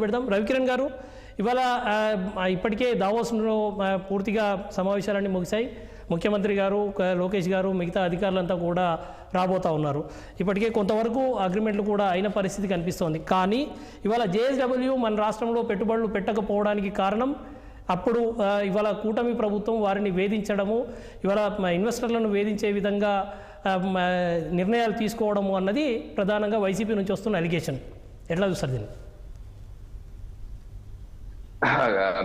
పెడదాం. రవికిరణ్ గారు, ఇవాళ ఇప్పటికే దావోస్లో పూర్తిగా సమావేశాలన్నీ ముగిశాయి. ముఖ్యమంత్రి గారు, లోకేష్ గారు, మిగతా అధికారులంతా కూడా రాబోతూ ఉన్నారు. ఇప్పటికే కొంతవరకు అగ్రిమెంట్లు కూడా అయిన పరిస్థితి కనిపిస్తోంది. కానీ ఇవాళ జేఎస్డబ్ల్యూ మన రాష్ట్రంలో పెట్టుబడులు పెట్టకపోవడానికి కారణం అప్పుడు ఇవాళ కూటమి ప్రభుత్వం వారిని వేధించడము, ఇవాళ ఇన్వెస్టర్లను వేధించే విధంగా నిర్ణయాలు తీసుకోవడము అన్నది ప్రధానంగా వైసీపీ నుంచి వస్తున్న అలిగేషన్. ఎట్లా చూస్తారు దీన్ని?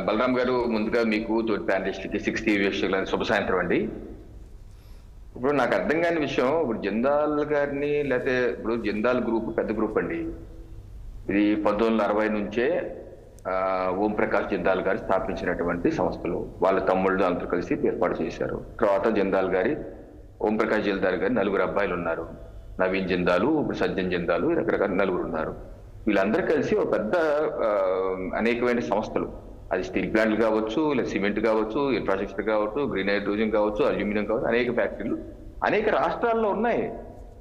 బలరాం గారు, ముందుగా మీకు తోటి ప్యానలిస్ట్కి 60 విషయాలు శుభ సాయంత్రం అండి. ఇప్పుడు నాకు అర్థం కాని విషయం, ఇప్పుడు జిందాల్ గారిని లేకపోతే ఇప్పుడు జిందాల్ గ్రూప్ పెద్ద గ్రూప్ అండి. ఇది 1960 నుంచే ఓం ప్రకాష్ జిందాల్ గారు స్థాపించినటువంటి సంస్థలు. వాళ్ళ తమ్ముళ్ళు అందరూ కలిసి ఏర్పాటు చేశారు. తర్వాత జిందాల్ గారి ఓం ప్రకాష్ జిందాల్ గారి 4 అబ్బాయిలు ఉన్నారు. నవీన్ జిందాలు, ఇప్పుడు సజ్జన్ జిందాలు, రకరకాల 4 ఉన్నారు. వీళ్ళందరూ కలిసి ఒక పెద్ద అనేకమైన సంస్థలు, అది స్టీల్ ప్లాంట్లు కావచ్చు, లేదా సిమెంట్ కావచ్చు, ఇన్ఫ్రాస్ట్రక్చర్ కావచ్చు, గ్రీన్ హైడ్రోజన్ కావచ్చు, అల్యూమినియం కావచ్చు, అనేక ఫ్యాక్టరీలు అనేక రాష్ట్రాల్లో ఉన్నాయి.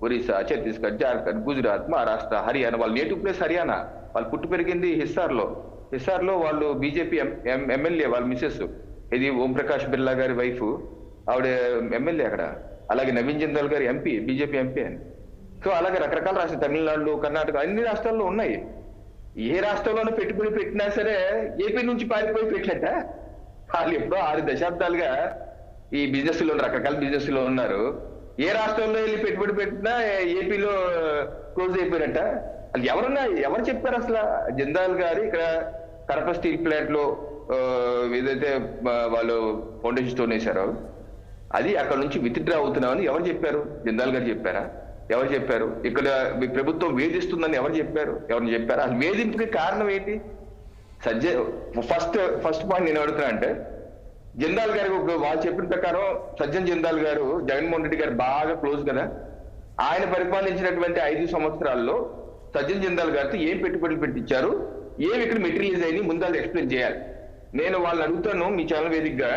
ఒరిస్సా, ఛత్తీస్గఢ్, జార్ఖండ్, గుజరాత్, మహారాష్ట్ర, హర్యానా. వాళ్ళ నేటివ్ ప్లేస్ హర్యానా. వాళ్ళు పుట్టి పెరిగింది హిస్సార్లో వాళ్ళు బీజేపీ ఎమ్మెల్యే, వాళ్ళ మిసెస్ ఇది ఓం ప్రకాష్ బిర్లా గారి వైఫ్, ఆవిడ ఎమ్మెల్యే అక్కడ. అలాగే నవీన్ జిందాల్ గారి ఎంపీ, బీజేపీ ఎంపీ అని. సో అలాగే రకరకాల రాష్ట్రాలు, తమిళనాడు, కర్ణాటక, అన్ని రాష్ట్రాల్లో ఉన్నాయి. ఏ రాష్ట్రంలోనూ పెట్టుబడి పెట్టినా సరే ఏపీ నుంచి పారిపోయి పెట్టలేట. వాళ్ళు ఎప్పుడో 6 దశాబ్దాలుగా ఈ బిజినెస్ లో, రకరకాల బిజినెస్ లో ఉన్నారు. ఏ రాష్ట్రంలో వెళ్ళి పెట్టుబడి పెట్టినా ఏపీలో క్లోజ్ అయిపోయినట్ట. అది ఎవరు చెప్పారు అసలు? జిందాల్ గారు ఇక్కడ కడప స్టీల్ ప్లాంట్ లో ఏదైతే వాళ్ళు ఫౌండేషన్ స్టోన్ వేశారో అది అక్కడ నుంచి విత్డ్రా అవుతున్నామని ఎవరు చెప్పారు? జిందాల్ గారు చెప్పారా? ఎవరు చెప్పారు? ఇక్కడ మీ ప్రభుత్వం వేధిస్తుందని ఎవరు చెప్పారు? ఎవరిని చెప్పారు? అసలు వేధింపుకి కారణం ఏంటి? ఫస్ట్ పాయింట్ నేను అడుగుతున్నా అంటే, జిందాల్ గారు వాళ్ళు చెప్పిన ప్రకారం సజ్జన్ జిందాల్ గారు జగన్మోహన్ రెడ్డి గారు బాగా క్లోజ్ కదా. ఆయన పరిపాలించినటువంటి 5 సంవత్సరాల్లో సజ్జన్ జిందాల్ గారితో ఏం పెట్టుబడులు పెట్టించారు, ఏమి ఇక్కడ మెటీరియల్స్ అయినా ముందు వాళ్ళు ఎక్స్ప్లెయిన్ చేయాలి. నేను వాళ్ళని అడుగుతాను మీ ఛానల్ వేదికగా.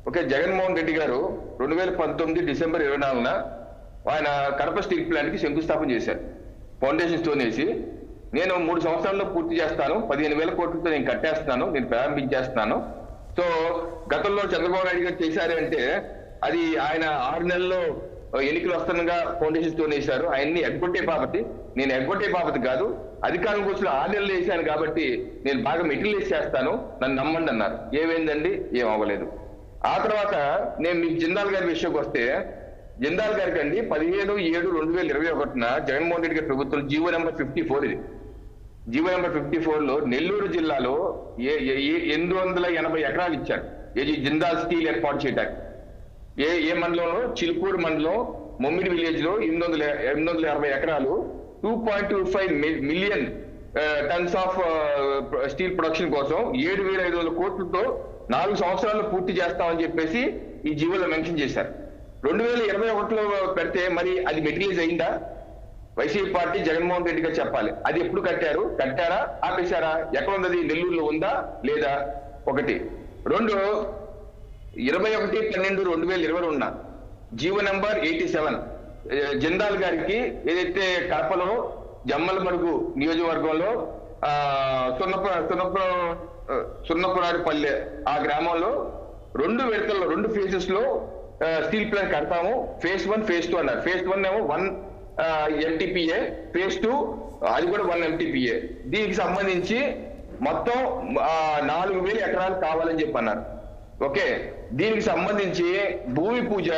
ఓకే, జగన్మోహన్ రెడ్డి గారు 2019 డిసెంబర్ 24న ఆయన కడప స్టీల్ ప్లాంట్ కి శంకుస్థాపన చేశారు. ఫౌండేషన్ స్టోన్ వేసి, నేను 3 సంవత్సరాల్లో పూర్తి చేస్తాను, 15,000 కోట్లతో నేను కట్టేస్తున్నాను, నేను ప్రారంభించేస్తున్నాను. సో గతంలో చంద్రబాబు నాయుడు గారు చేశారు అంటే అది ఆయన 6 నెలల్లో ఎన్నికలు వస్తుండగా ఫౌండేషన్ స్టోన్ వేశారు. ఆయన్ని ఎగ్గొట్టే బాపతి, నేను ఎగ్గొట్టే బాపతి కాదు, అధికారం కోసం 6 నెలలు వేశాను కాబట్టి నేను బాగా మెటీరియలైజ్ చేస్తాను, నన్ను నమ్మండి అన్నారు. ఏమైందండి? ఏం అవ్వలేదు. ఆ తర్వాత నేను మీకు జిందాల్ గారి విషయంకి వస్తే, జిందాల్ గారికి అండి 17/7/2021 జగన్మోహన్ రెడ్డి గారి ప్రభుత్వం జీవో నెంబర్ 54, ఇది జీవో నెంబర్ 54లో నెల్లూరు జిల్లాలో 880 ఎకరాలు ఇచ్చారు. ఇది జిందాల్ స్టీల్ ఏర్పాటు చేయడానికి. ఏ మండలంలో? చిలుకూరు మండలం మొమ్మిడి విలేజ్ లో 880 ఎకరాలు, 2.25 million tons of steel production కోసం 7,500 కోట్లతో 4 సంవత్సరాల్లో పూర్తి చేస్తామని చెప్పేసి ఈ జీవోలో మెన్షన్ చేశారు. 2021లో పెడితే మరి అది మెటీరియలైజ్ అయిందా? వైసీపీ పార్టీ జగన్మోహన్ రెడ్డి గారు చెప్పాలి. అది ఎప్పుడు కట్టారు? కట్టారా? ఆపేశారా? ఎక్కడ ఉన్నది? నెల్లూరులో ఉందా లేదా? 1. 2, 21/12/2021 జీవో నెంబర్ 87 జిందాల్ గారికి ఏదైతే కడపలో జమ్మలమడుగు నియోజకవర్గంలో సున్నపురాడిపల్లె ఆ గ్రామంలో 2 విడతల్లో 2 ఫేజెస్ లో స్టీల్ ప్లాంట్ కడతాము. ఫేజ్ 1, ఫేజ్ 2 అన్నారు. ఫేజ్ 1 ఏమో 1 MTPA, ఫేజ్ 2 అది కూడా 1 MTPA. దీనికి సంబంధించి మొత్తం 4,000 ఎకరాలు కావాలని చెప్పి అన్నారు. ఓకే, దీనికి సంబంధించి భూమి పూజ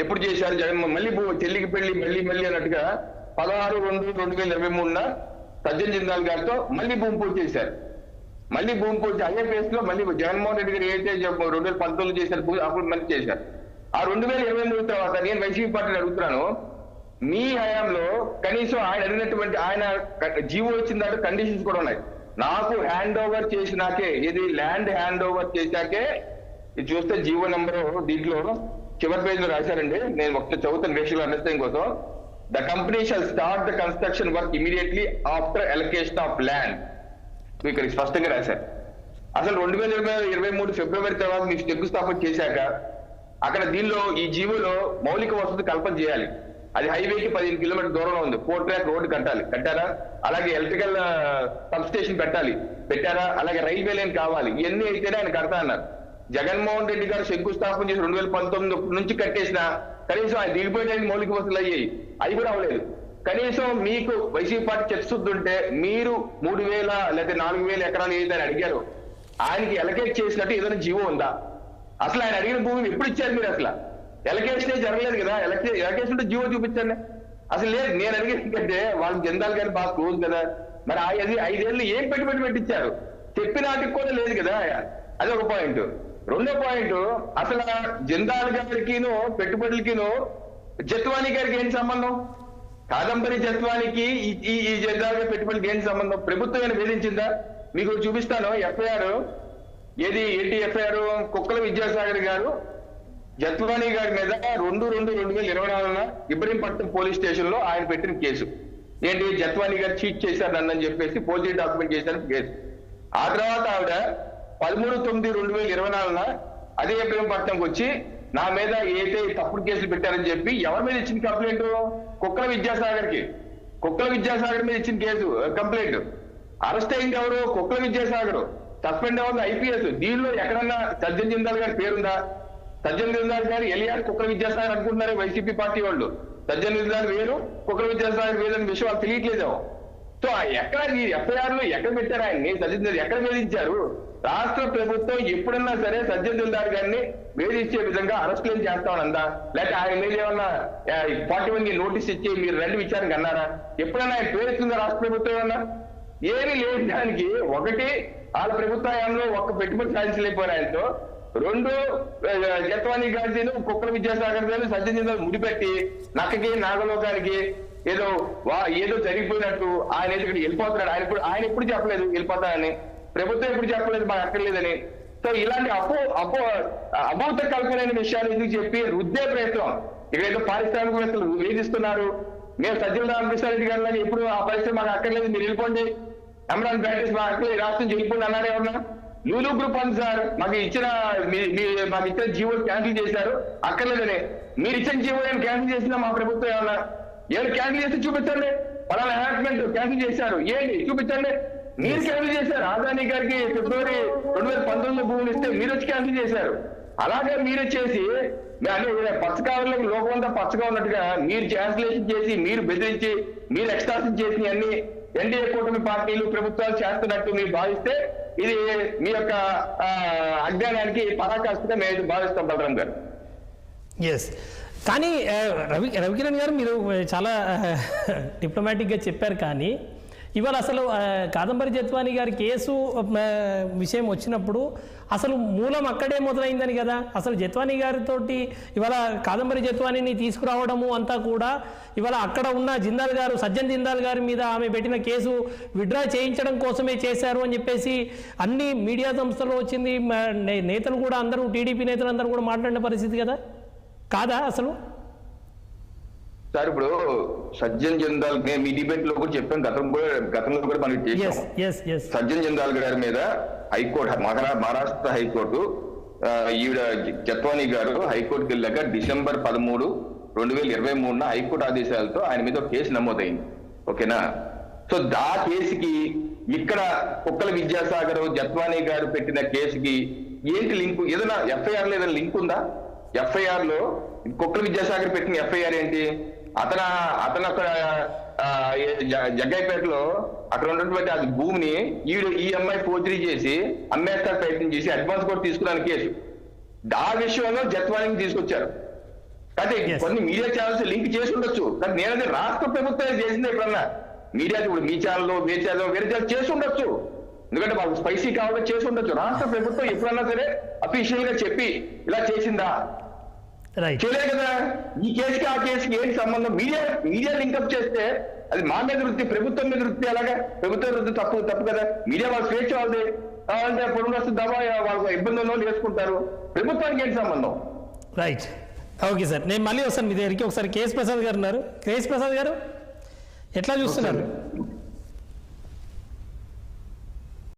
ఎప్పుడు చేశారు జగన్? మళ్ళీ చెల్లికి పెళ్లి మళ్ళీ అన్నట్టుగా 16/2/2023 సజ్జన్ జిందాల్ గారితో మళ్ళీ భూమి పూజ చేశారు. మళ్ళీ భూమి పూజ అయ్యే ఫేజ్ లో మళ్ళీ జగన్మోహన్ రెడ్డి గారు ఏదైతే 2019 చేశారు పూజ, అప్పుడు మళ్ళీ చేశారు. ఆ 2023 తర్వాత నేను వైసీపీ పార్టీని అడుగుతున్నాను, మీ హయాంలో కనీసం ఆయన అడిగినటువంటి, ఆయన జీవో ఇచ్చిన దాంట్లో కండిషన్స్ కూడా ఉన్నాయి. నాకు హ్యాండ్ ఓవర్ చేసినాకే, ఇది ల్యాండ్ హ్యాండ్ ఓవర్ చేశాకే, ఇది చూస్తే జీవో నెంబర్ దీంట్లో చివరి పేజ్ లో రాశారండి. నేను ఒకటి చదువుతాను విషయంలో అండర్స్టాండింగ్ కోసం. The company shall start the construction work immediately after allocation of land. ఇక్కడ స్పష్టంగా రాశారు. అసలు 2023 ఫిబ్రవరి తర్వాత మీకు శంకుస్థాపన చేశాక అక్కడ దీనిలో ఈ జీవోలో మౌలిక వసతి కల్పన చేయాలి. అది హైవేకి 15 కిలోమీటర్ దూరంలో ఉంది. 4 ట్రాక్ రోడ్డు కట్టారా? అలాగే ఎలక్ట్రికల్ సబ్ స్టేషన్ పెట్టారా? అలాగే రైల్వే లైన్ కావాలి. ఇవన్నీ అయితేనే ఆయన కడతా అన్నారు. జగన్మోహన్ రెడ్డి గారు శంకుస్థాపన చేసి 2019 నుంచి కట్టేసిన కనీసం ఆయన దిగిపోయడానికి మౌలిక వసతులు అయ్యాయి, అవి కూడా అవ్వలేదు. కనీసం మీకు వైసీపీ పార్టీ చిత్తశుద్ధి ఉంటే మీరు 3,000 లేదా 4,000 ఎకరాలు ఏదైనా అడిగారు, ఆయనకి ఎలకేట్ చేసినట్టు ఏదైనా జీవో ఉందా? అసలు ఆయన అడిగిన భూమిని ఎప్పుడు ఇచ్చారు మీరు? అసలు ఎలకేషనే జరగలేదు కదా. ఎలకేషన్ ఉంటే జీవో చూపించండి. అసలు లేదు. నేను అడిగేందుకంటే వాళ్ళు జందాలు గారు బాగా క్లోజ్ కదా, మరి అది 5 ఏళ్ళు ఏం పెట్టుబడి పెట్టించారు? చెప్పినాటికి కూడా లేదు కదా. అది ఒక పాయింట్. రెండో పాయింట్, అసలు జందాల్ గారికిను పెట్టుబడులకిను జత్వానీ గారికి ఏంటి సంబంధం? కాదంబరి జత్వానికి ఈ జందాల్ గారి పెట్టుబడికి ఏంటి సంబంధం? ప్రభుత్వం ఏమైనా వేధించిందా? మీకు చూపిస్తాను ఎఫ్ఐఆర్. ఏంటి ఎఫ్ఐఆర్? కుక్కల విద్యాసాగర్ గారు జత్వానీ గారి మీద 2/2/2024 ఇబ్రహీంపట్నం పోలీస్ స్టేషన్ లో ఆయన పెట్టిన కేసు ఏంటి? జత్వానీ గారు చీట్ చేశారు నన్ను చెప్పేసి పోలీస్ డాక్యుమెంట్ చేశారు కేసు. ఆ తర్వాత ఆవిడ 13/9/2024 అదే ఇబ్రహీంపట్నంకి వచ్చి నా మీద ఏదైతే తప్పుడు కేసులు పెట్టారని చెప్పి ఎవరి మీద ఇచ్చిన కంప్లైంట్? కుక్కల విద్యాసాగర్ మీద ఇచ్చిన కేసు కంప్లైంట్. అరెస్ట్ అయింది ఎవరు? కుక్కల విద్యాసాగర్. సస్పెండ్ అవ్వాలి ఐపీఎస్. దీనిలో ఎక్కడన్నా సజ్జన్ జిందాల్ గారి పేరుందా? సజ్జన్ జిందాల్ గారు ఎలియార్ కుక్కల విద్యాసాగర్ అనుకుంటున్నారు వైసీపీ పార్టీ వాళ్ళు. సజ్జన్ జిందాల్ వేరు, కుక్కల విద్యాసాగర్ వేరు అనే విషయం వాళ్ళు తెలియట్లేదేమో. సో ఎక్కడ ఈ ఎఫ్ఐఆర్ లో ఎక్కడ పెట్టారు ఆయన్ని? సజ్జన్ జిందాల్ ఎక్కడ వేధించారు? రాష్ట్ర ప్రభుత్వం ఎప్పుడన్నా సరే సజ్జన్ జిందాల్ గారిని వేధించే విధంగా అరెస్టులు చేస్తామనందా? లేకపోతే ఆయన మీద ఏమన్నా 41 నోటీస్ ఇచ్చి మీరు రెండు విచారణకు అన్నారా? ఎప్పుడన్నా ఆయన పేరుస్తుందా రాష్ట్ర ప్రభుత్వం ఏమన్నా? ఏమీ లేదు. దానికి ఒకటి వాళ్ళ ప్రభుత్వంలో ఒక్క పెట్టుబడి సాధించలేకపోయారు ఆయనతో. 2 జత్వానీ గారిని కుక్కల విద్యాసాగర్ గారిని సజ్జన్ జిందాల్ ముడిపెట్టి నక్కకి నాగలోకానికి ఏదో జరిగిపోయినట్టు ఆయన ఇక్కడ వెళ్ళిపోతున్నాడు. ఆయన ఎప్పుడు చెప్పలేదు వెళ్ళిపోతాడని, ప్రభుత్వం ఎప్పుడు చెప్పలేదు మాకు అక్కర్లేదని. సో ఇలాంటి అభూత కల్పనైన విషయాలు ఎందుకు చెప్పి రుద్దే ప్రయత్నం? ఇక్కడ ఏదో పారిశ్రామికవేత్తలు వేధిస్తున్నారు, మేము సజ్జల రామకృష్ణారెడ్డి గారి లాగా ఎప్పుడు ఆ పరిస్థితి మాకు అక్కర్లేదు, మీరు వెళ్ళిపోండి, అమరాన్ బ్యాటరీస్ మాకు అక్కర్లేదు, రాష్ట్రం వెళ్ళిపోండి అన్నారు ఎవరన్నా? లూలు గ్రూప్ అంది సార్ మాకు ఇచ్చిన జీవో క్యాన్సిల్ చేశారు అక్కర్లేదని. మీరు ఇచ్చిన జీవో ఏం క్యాన్సిల్ చేసినా మా ప్రభుత్వం ఏమన్నా క్యాన్సిల్ చేసి చూపించండి. పలానా అలాట్మెంట్ క్యాన్సిల్ చేశారు ఏంటి చూపించండి. మీరు క్యాన్సిల్ చేశారు. ఆదాని గారికి ఫిబ్రవరి 2019 భూములు ఇస్తే మీరు వచ్చి క్యాన్సిల్ చేశారు. అలాగే మీరు చేసి పచ్చకారులకు లోకం అంతా పచ్చగా ఉన్నట్టుగా మీరు క్యాన్సిలేషన్ చేసి, మీరు బెదిరించి, మీరు ఎక్స్ట్రాక్షన్ చేసి అన్ని ఎన్డీఏ కూటమి పార్టీలు ప్రభుత్వాలు చేస్తున్నట్టు మీరు భావిస్తే ఇది మీ యొక్క అజ్ఞానానికి పరాకాష్ఠగా మేము భావిస్తాం బలరాం గారు. ఎస్, కానీ రవికిరణ్ గారు మీరు చాలా డిప్లొమాటిక్గా చెప్పారు. కానీ ఇవాళ అసలు కాదంబరి జత్వానీ గారి కేసు విషయం వచ్చినప్పుడు అసలు మూలం అక్కడే మొదలైందని కదా. అసలు జత్వానీ గారితో ఇవాళ కాదంబరి జత్వానీని తీసుకురావడము అంతా కూడా ఇవాళ అక్కడ ఉన్న జిందాల్ గారు, సజ్జన్ జిందాల్ గారి మీద ఆమె పెట్టిన కేసు విత్డ్రా చేయించడం కోసమే చేశారు అని చెప్పేసి అన్ని మీడియా సంస్థల్లో వచ్చింది. నేతలు కూడా అందరూ, టీడీపీ నేతలు అందరూ కూడా మాట్లాడిన పరిస్థితి కదా, కాదా అసలు? సార్ ఇప్పుడు సజ్జన్ జిందాల్ మీ డిబేట్ లో కూడా చెప్పాం, గతంలో కూడా మనం చేసాం. సజ్జన్ జిందాల్ గారి మీద హైకోర్టు, మహారాష్ట్ర హైకోర్టు ఈవిడ జత్వానీ గారు హైకోర్టుకి వెళ్ళాక December 13, 2023 హైకోర్టు ఆదేశాలతో ఆయన మీద ఒక కేసు నమోదైంది. ఓకేనా? సో ఆ కేసుకి ఇక్కడ కుక్కల విద్యాసాగర్ జత్వానీ గారు పెట్టిన కేసుకి ఏంటి లింక్? ఏదైనా ఎఫ్ఐఆర్ లో ఏదైనా లింక్ ఉందా? ఎఫ్ఐఆర్ లో కుక్కల విద్యాసాగర్ పెట్టిన ఎఫ్ఐఆర్ ఏంటి? అతను అక్కడ జగ్గైపేటలో అక్కడ ఉన్నటువంటి అది భూమిని ఈ అమ్మాయి ఫోర్జరీ చేసి అమ్మేస్తారు ప్రయత్నం చేసి అడ్వాన్స్ కూడా తీసుకున్నాను కేసు. ఆ విషయంలో జత్వానీని తీసుకొచ్చారు. కానీ కొన్ని మీడియా ఛానల్స్ లింక్ చేసి ఉండొచ్చు, కానీ నేనది రాష్ట్ర ప్రభుత్వం చేసింది. ఎప్పుడన్నా మీడియా ఇప్పుడు మీ ఛానల్లో వేరే ఛానల్ చేసి ఉండొచ్చు, ఎందుకంటే వాళ్ళకి స్పైసీ కావాలని చేసి ఉండొచ్చు. రాష్ట్ర ప్రభుత్వం ఎప్పుడన్నా సరే అఫీషియల్ గా చెప్పి ఇలా చేసిందా? చేయలేదు కదా. ఈ కేసుకి ఆ కేసుకి ఏంటి సంబంధం? మీడియా లింకప్ చేస్తే అది మా మీద వృత్తి, ప్రభుత్వం మీద వృత్తి. అలాగా ప్రభుత్వం వృత్తి తప్పు కదా. మీడియా వాళ్ళ స్వేచ్ఛ వాళ్ళది, కావాలంటే పొరుగు దబా వాళ్ళ ఇబ్బందుల్లో వేసుకుంటారు. ప్రభుత్వానికి ఏంటి సంబంధం? రైట్, ఓకే సార్, నేను మళ్ళీ వస్తాను మీ దగ్గరికి. ఒకసారి కేఎస్ ప్రసాద్ గారు ఉన్నారు. కేఎస్ ప్రసాద్ గారు ఎట్లా చూస్తున్నారు?